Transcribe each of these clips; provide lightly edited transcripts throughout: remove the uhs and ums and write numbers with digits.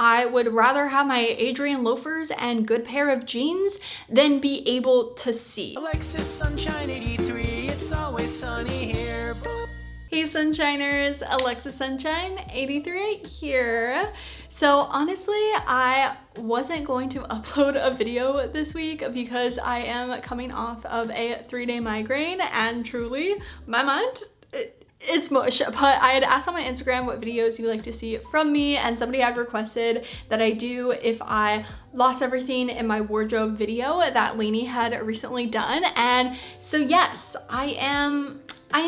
I would rather have my Adrian loafers and good pair of jeans than be able to see. Alexis Sunshine 83, it's always sunny here. Hey Sunshiners, Alexis Sunshine 83 here. So honestly, I wasn't going to upload a video this week because I am coming off of a 3-day migraine, and truly my mind, it's mush. But I had asked on my Instagram what videos you like to see from me, and somebody had requested that I do if I lost everything in my wardrobe video that Lainey had recently done. And so yes, I am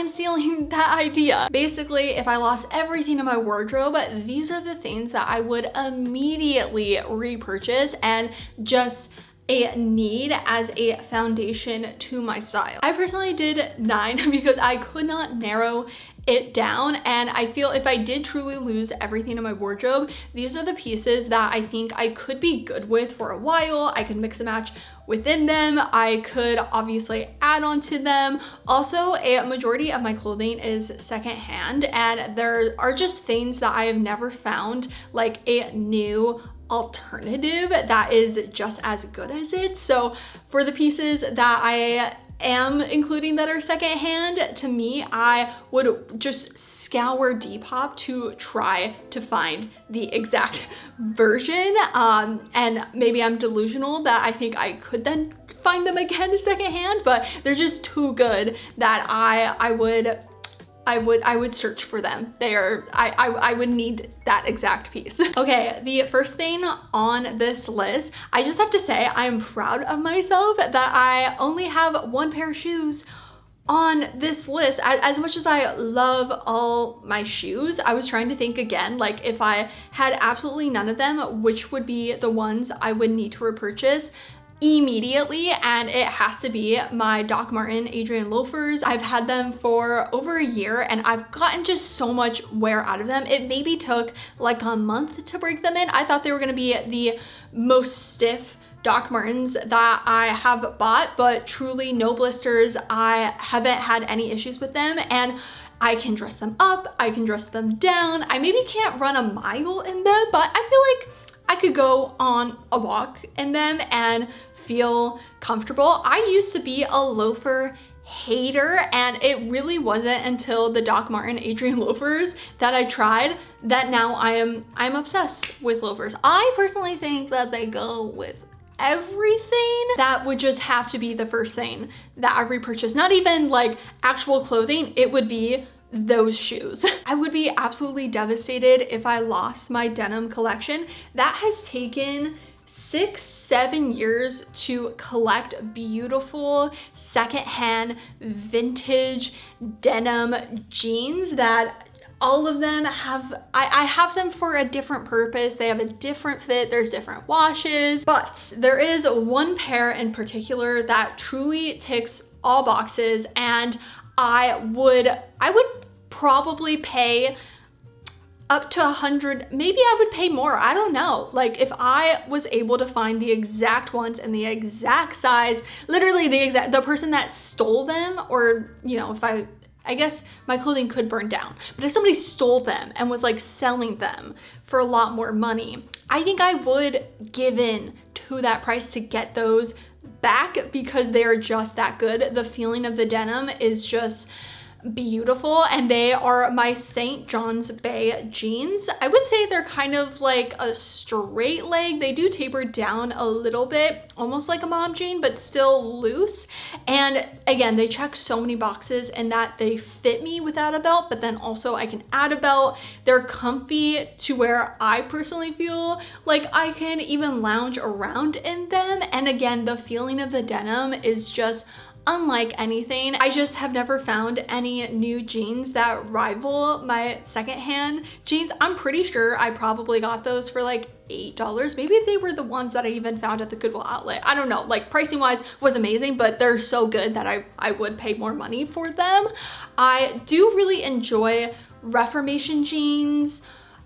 stealing that idea. Basically, if I lost everything in my wardrobe, these are the things that I would immediately repurchase and just a need as a foundation to my style. I personally did 9 because I could not narrow it down, and I feel if I did truly lose everything in my wardrobe, these are the pieces that I think I could be good with for a while. I could mix and match within them. I could obviously add on to them. Also, a majority of my clothing is secondhand, and there are just things that I have never found like a new alternative that is just as good as it. So for the pieces that I am including that are secondhand, to me, I would just scour Depop to try to find the exact version. And maybe I'm delusional that I think I could then find them again secondhand, but they're just too good that I would search for them. I would need that exact piece. Okay, the first thing on this list, I just have to say I'm proud of myself that I only have 1 pair of shoes on this list. As much as I love all my shoes, I was trying to think again, like if I had absolutely none of them, which would be the ones I would need to repurchase immediately, and it has to be my Doc Marten Adrian loafers. I've had them for over a year and I've gotten just so much wear out of them. It maybe took like a month to break them in. I thought they were gonna be the most stiff Doc Martens that I have bought, but truly no blisters. I haven't had any issues with them, and I can dress them up, I can dress them down. I maybe can't run a mile in them, but I feel like I could go on a walk in them and feel comfortable. I used to be a loafer hater, and it really wasn't until the Doc Marten Adrian loafers that I tried that now I'm obsessed with loafers. I personally think that they go with everything. That would just have to be the first thing that I repurchase. Not even like actual clothing, it would be those shoes. I would be absolutely devastated if I lost my denim collection. That has taken 6-7 years to collect beautiful secondhand vintage denim jeans that all of them have, I have them for a different purpose. They have a different fit, there's different washes, but there is 1 pair in particular that truly ticks all boxes, and I would probably pay up to 100, maybe I would pay more, I don't know. Like if I was able to find the exact ones and the exact size, literally the person that stole them, or you know, if I guess my clothing could burn down, but if somebody stole them and was like selling them for a lot more money, I think I would give in to that price to get those back because they are just that good. The feeling of the denim is just beautiful, and they are my St. John's Bay jeans. I would say they're kind of like a straight leg. They do taper down a little bit, almost like a mom jean, but still loose. And again, they check so many boxes in that they fit me without a belt, but then also I can add a belt. They're comfy to where I personally feel like I can even lounge around in them. And again, the feeling of the denim is just unlike anything. I just have never found any new jeans that rival my secondhand jeans. I'm pretty sure I probably got those for like $8. Maybe they were the ones that I even found at the Goodwill outlet. I don't know, like pricing wise was amazing, but they're so good that I would pay more money for them. I do really enjoy Reformation jeans.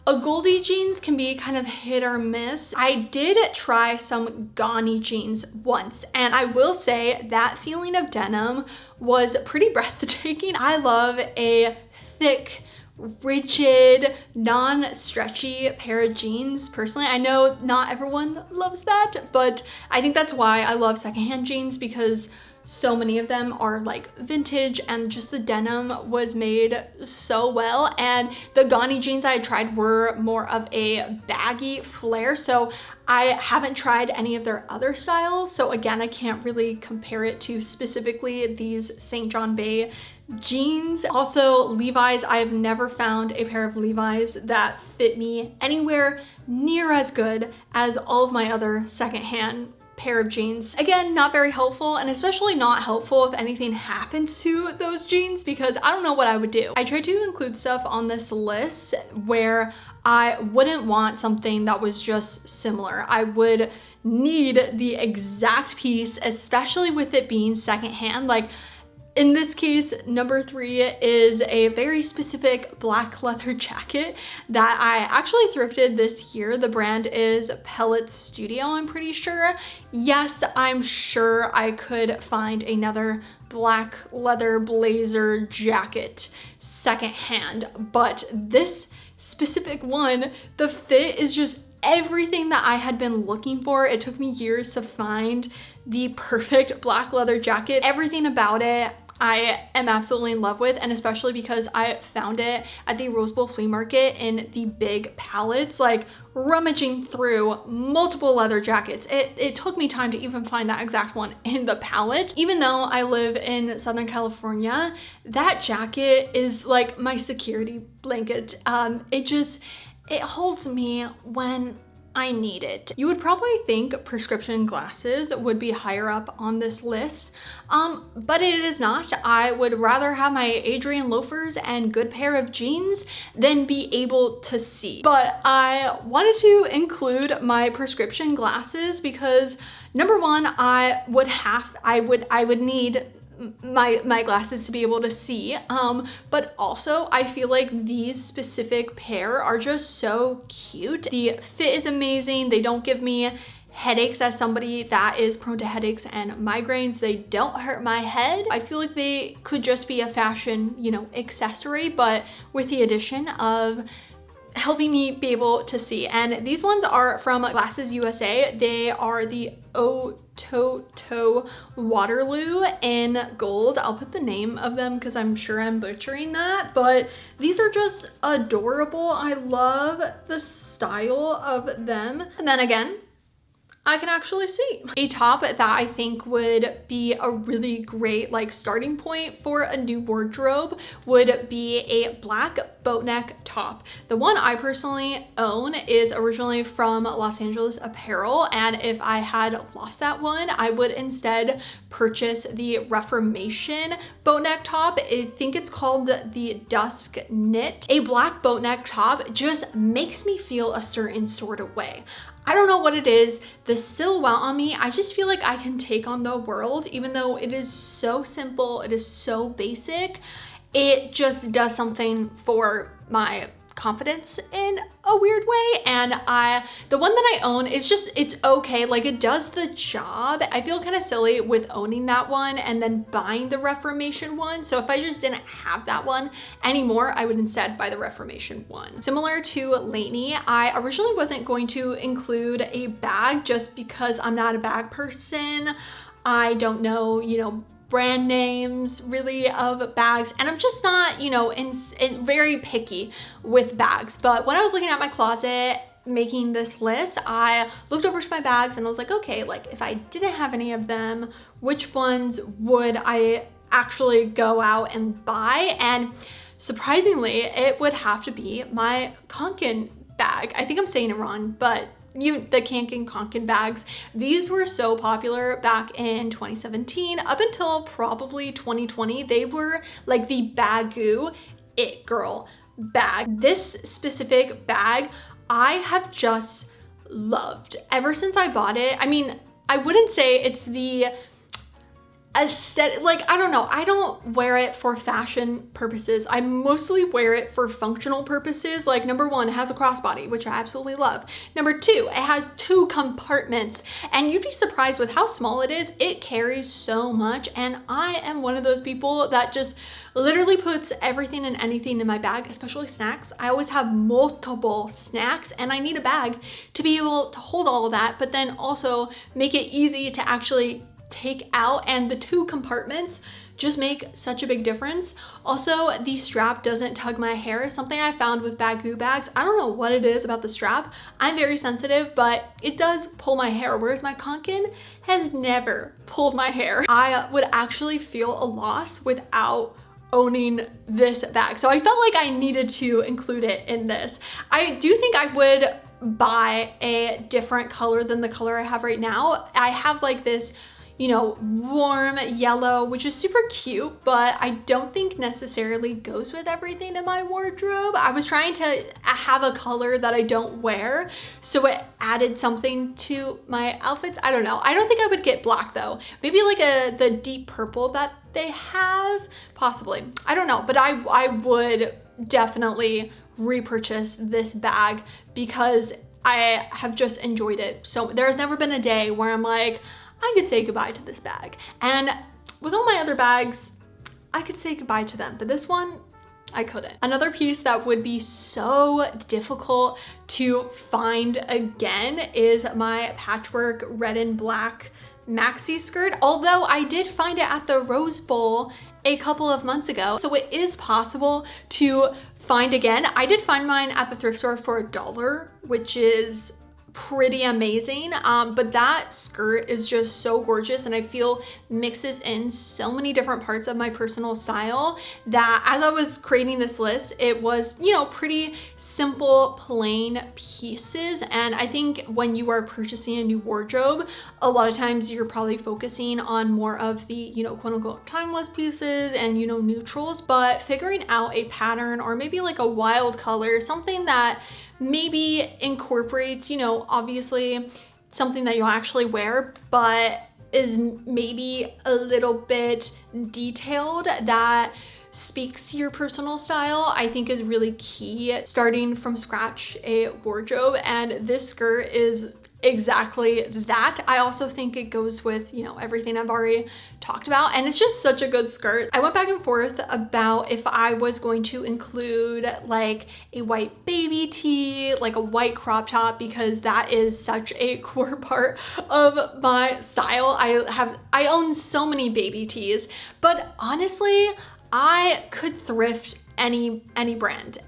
A Goldie jeans can be kind of hit or miss. I did try some Gani jeans once, and I will say that feeling of denim was pretty breathtaking. I love a thick, rigid, non-stretchy pair of jeans. Personally, I know not everyone loves that, but I think that's why I love secondhand jeans, because so many of them are like vintage and just the denim was made so well. And the Gani jeans I had tried were more of a baggy flare, so I haven't tried any of their other styles. So again, I can't really compare it to specifically these St. John Bay jeans. Also, Levi's, I have never found a pair of Levi's that fit me anywhere near as good as all of my other secondhand pair of jeans. Again, not very helpful, and especially not helpful if anything happens to those jeans, because I don't know what I would do. I tried to include stuff on this list where I wouldn't want something that was just similar. I would need the exact piece, especially with it being secondhand. Like in this case, number 3 is a very specific black leather jacket that I actually thrifted this year. The brand is Pellet Studio, I'm pretty sure. Yes, I'm sure I could find another black leather blazer jacket secondhand, but this specific one, the fit is just everything that I had been looking for. It took me years to find the perfect black leather jacket. Everything about it I am absolutely in love with, and especially because I found it at the Rose Bowl flea market in the big pallets, like rummaging through multiple leather jackets. It took me time to even find that exact one in the pallet. Even though I live in Southern California, that jacket is like my security blanket. It holds me when I need it. You would probably think prescription glasses would be higher up on this list, but it is not. I would rather have my Adrian loafers and good pair of jeans than be able to see. But I wanted to include my prescription glasses because number one, I would need my glasses to be able to see, but also I feel like these specific pair are just so cute. The fit is amazing. They don't give me headaches. As somebody that is prone to headaches and migraines, they don't hurt my head. I feel like they could just be a fashion, accessory, but with the addition of helping me be able to see. And these ones are from Glasses USA. They are the Ototo Waterloo in gold. I'll put the name of them because I'm sure I'm butchering that, but these are just adorable. I love the style of them. And then again, I can actually see. A top that I think would be a really great starting point for a new wardrobe would be a black boat neck top. The one I personally own is originally from Los Angeles Apparel, and if I had lost that one, I would instead purchase the Reformation boat neck top. I think it's called the Dusk Knit. A black boat neck top just makes me feel a certain sort of way. I don't know what it is, the silhouette on me, I just feel like I can take on the world. Even though it is so simple, it is so basic, it just does something for my confidence in a weird way. And the one that I own, it's okay, it does the job. I feel kind of silly with owning that one and then buying the Reformation one. So if I just didn't have that one anymore, I would instead buy the Reformation one. Similar to Lainey, I originally wasn't going to include a bag just because I'm not a bag person. I don't know, brand names really of bags, and I'm just not, very picky with bags. But when I was looking at my closet making this list, I looked over to my bags and I was like, okay, if I didn't have any of them, which ones would I actually go out and buy? And surprisingly, it would have to be my Kanken bag. I think I'm saying it wrong, but the Kanken bags. These were so popular back in 2017 up until probably 2020. They were like the Baggu it girl bag. This specific bag I have just loved ever since I bought it. I mean, I wouldn't say it's the aesthetic, like, I don't know, I don't wear it for fashion purposes. I mostly wear it for functional purposes. Like, number one, it has a crossbody, which I absolutely love. Number two, it has 2 compartments, and you'd be surprised with how small it is. It carries so much, and I am one of those people that just literally puts everything and anything in my bag, especially snacks. I always have multiple snacks, and I need a bag to be able to hold all of that, but then also make it easy to actually take out, and the 2 compartments just make such a big difference. Also, the strap doesn't tug my hair, something I found with Baggu bags. I don't know what it is about the strap. I'm very sensitive, but it does pull my hair, whereas my Kanken has never pulled my hair. I would actually feel a loss without owning this bag, so I felt like I needed to include it in this. I do think I would buy a different color than the color I have right now. I have like this, you know, warm yellow, which is super cute, but I don't think necessarily goes with everything in my wardrobe. I was trying to have a color that I don't wear, so it added something to my outfits. I don't know. I don't think I would get black though. Maybe like the deep purple that they have, possibly. I don't know, but I would definitely repurchase this bag because I have just enjoyed it. So there's never been a day where I'm like, I could say goodbye to this bag. And with all my other bags, I could say goodbye to them, but this one, I couldn't. Another piece that would be so difficult to find again is my patchwork red and black maxi skirt, although I did find it at the Rose Bowl a couple of months ago, so it is possible to find again. I did find mine at the thrift store for $1, which is pretty amazing, but that skirt is just so gorgeous, and I feel mixes in so many different parts of my personal style that as I was creating this list, it was, you know, pretty simple, plain pieces. And I think when you are purchasing a new wardrobe, a lot of times you're probably focusing on more of the, you know, quote unquote timeless pieces and, you know, neutrals, but figuring out a pattern or maybe like a wild color, something that maybe incorporates, you know, obviously something that you'll actually wear, but is maybe a little bit detailed, that speaks to your personal style, I think is really key starting from scratch a wardrobe. And this skirt is exactly that. I also think it goes with, you know, everything I've already talked about, and it's just such a good skirt. I went back and forth about if I was going to include like a white baby tee, like a white crop top, because that is such a core part of my style. I own so many baby tees, but honestly, I could thrift any brand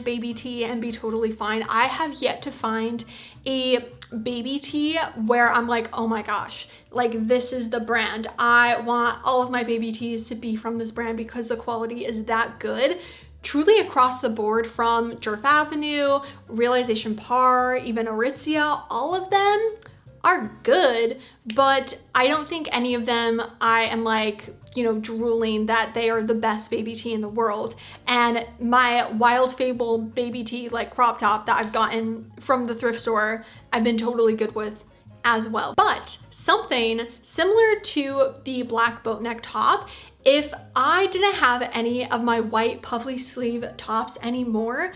baby tee and be totally fine. I have yet to find a baby tee where I'm like, oh my gosh, like this is the brand. I want all of my baby tees to be from this brand because the quality is that good. Truly across the board, from Jerf Avenue, Realization Par, even Aritzia, all of them are good, but I don't think any of them I am like, you know, drooling that they are the best baby tee in the world. And my Wild Fable baby tee, like crop top that I've gotten from the thrift store, I've been totally good with as well. But something similar to the black boat neck top, if I didn't have any of my white puffy sleeve tops anymore,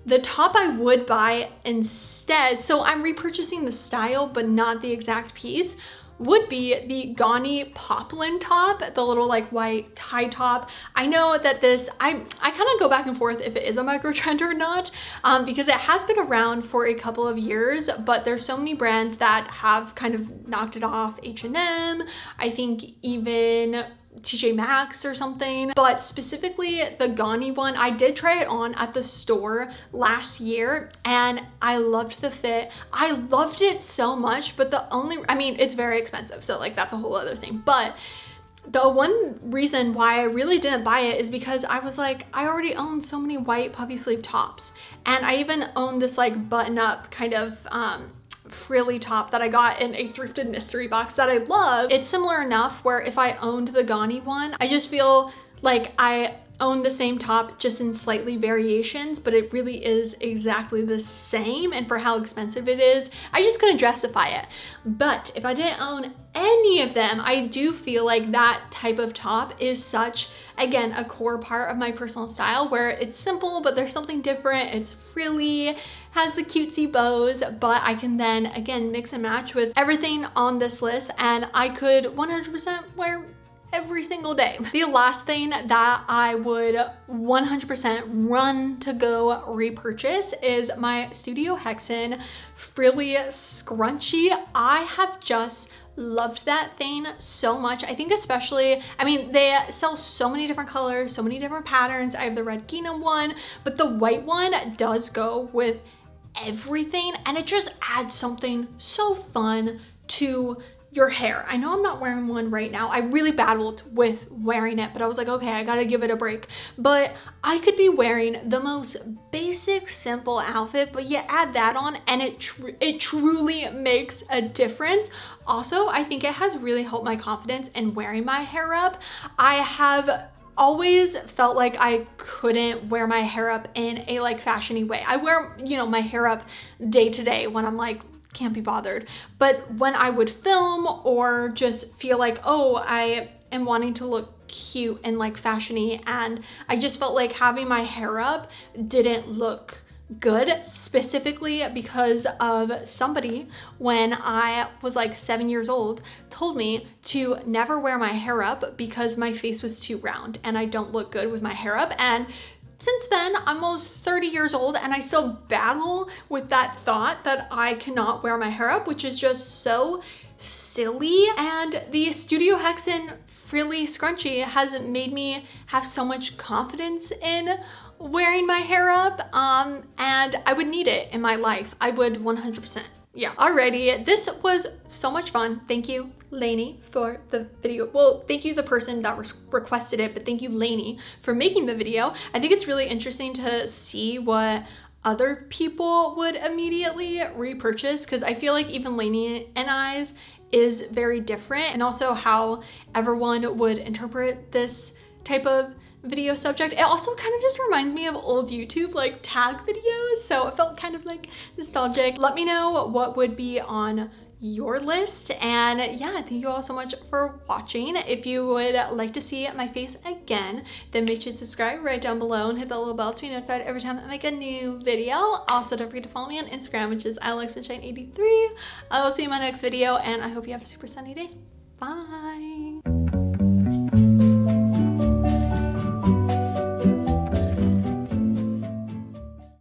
the top I would buy instead, so I'm repurchasing the style but not the exact piece, would be the Gani poplin top, the little like white tie top. I know that this, I kind of go back and forth if it is a micro trend or not, because it has been around for a couple of years, but there's so many brands that have kind of knocked it off. H&M, I think even TJ Maxx or something, but specifically the Gani one, I did try it on at the store last year and I loved the fit. I loved it so much, but I mean, it's very expensive, so like that's a whole other thing. But the one reason why I really didn't buy it is because I was like, I already own so many white puffy sleeve tops, and I even own this like button up kind of frilly top that I got in a thrifted mystery box that I love. It's similar enough where if I owned the Gani one, I just feel like I own the same top just in slightly variations, but it really is exactly the same. And for how expensive it is, I just couldn't justify it. But if I didn't own any of them, I do feel like that type of top is such, again, a core part of my personal style, where it's simple, but there's something different. It's frilly, has the cutesy bows, but I can then, again, mix and match with everything on this list, and I could 100% wear every single day. The last thing that I would 100% run to go repurchase is my Studio Hexen frilly scrunchie. I have just loved that thing so much. I think especially, I mean, they sell so many different colors, so many different patterns. I have the red gingham one, but the white one does go with everything, and it just adds something so fun to your hair. I know I'm not wearing one right now. I really battled with wearing it, but I was like, okay, I gotta give it a break. But I could be wearing the most basic, simple outfit, but you add that on and it truly makes a difference. Also, I think it has really helped my confidence in wearing my hair up. I have always felt like I couldn't wear my hair up in a like fashiony way. I wear, you know, my hair up day to day when I'm like, can't be bothered. But when I would film or just feel like, oh, I am wanting to look cute and like fashiony, and I just felt like having my hair up didn't look good, specifically because of somebody, when I was like 7 years old, told me to never wear my hair up because my face was too round and I don't look good with my hair up. And since then, I'm almost 30 years old and I still battle with that thought that I cannot wear my hair up, which is just so silly. And the Studio Hexen frilly scrunchie has made me have so much confidence in wearing my hair up, and I would need it in my life. I would 100%. Yeah. Alrighty, this was so much fun. Thank you, Lainey, for the video. Well, thank you the person that requested it, but thank you, Lainey, for making the video. I think it's really interesting to see what other people would immediately repurchase, because I feel like even Lainey and I's is very different, and also how everyone would interpret this type of video subject. It also kind of just reminds me of old YouTube like tag videos, so it felt kind of like nostalgic. Let me know what would be on your list, and yeah, thank you all so much for watching. If you would like to see my face again, then make sure to subscribe right down below and hit the little bell to be notified every time I make a new video. Also, don't forget to follow me on Instagram, which is alexsunshine83. I will see you in my next video, and I hope you have a super sunny day. Bye.